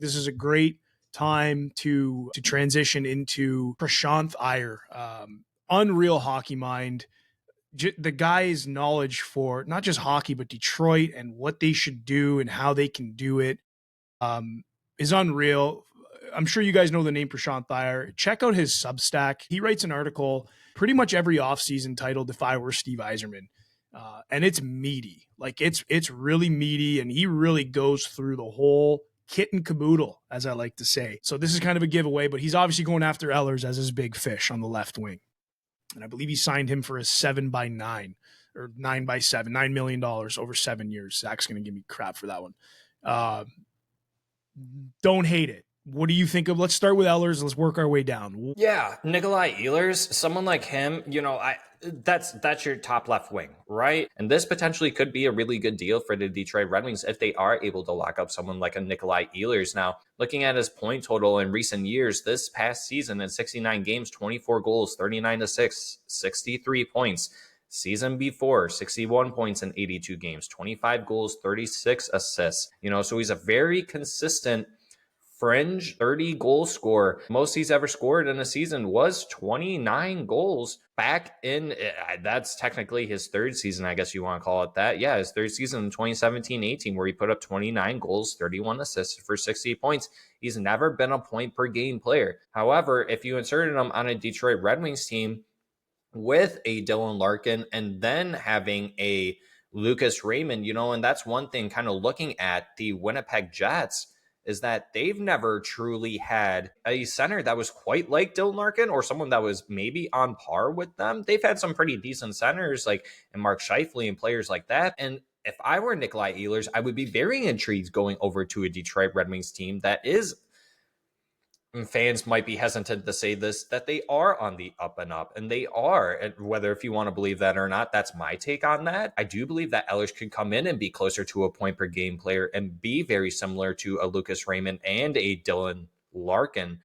this is a great time to transition into Prashanth Iyer. Unreal hockey mind. The guy's knowledge for not just hockey, but Detroit and what they should do and how they can do it is unreal. I'm sure you guys know the name Prashanth Iyer. Check out his Substack. He writes an article pretty much every offseason titled "If I Were Steve Yzerman," and it's meaty. Like it's really meaty, and he really goes through the whole kit and caboodle, as I like to say. So this is kind of a giveaway, but he's obviously going after Ehlers as his big fish on the left wing, and I believe he signed him for a 7x9 or 9x7, $9 million over 7 years. Zach's going to give me crap for that one. Don't hate it. What do you think of? Let's start with Ehlers. Let's work our way down. Yeah, Nikolai Ehlers, someone like him, that's your top left wing, right? And this potentially could be a really good deal for the Detroit Red Wings if they are able to lock up someone like a Nikolai Ehlers. Now, looking at his point total in recent years, this past season in 69 games, 24 goals, 39 assists, 63 points. Season before, 61 points in 82 games, 25 goals, 36 assists. So he's a very consistent fringe 30 goal scorer. Most he's ever scored in a season was 29 goals back in, that's technically his third season, I guess you want to call it that. Yeah, his third season in 2017-18, where he put up 29 goals, 31 assists for 60 points. He's never been a point per game player. However, if you inserted him on a Detroit Red Wings team with a Dylan Larkin and then having a Lucas Raymond, and that's one thing kind of looking at the Winnipeg Jets, is that they've never truly had a center that was quite like Dylan Larkin or someone that was maybe on par with them. They've had some pretty decent centers like Mark Scheifele and players like that. And if I were Nikolai Ehlers, I would be very intrigued going over to a Detroit Red Wings team that is, and fans might be hesitant to say this, that they are on the up and up, and they are. And whether if you want to believe that or not, that's my take on that. I do believe that Ehlers could come in and be closer to a point per game player and be very similar to a Lucas Raymond and a Dylan Larkin.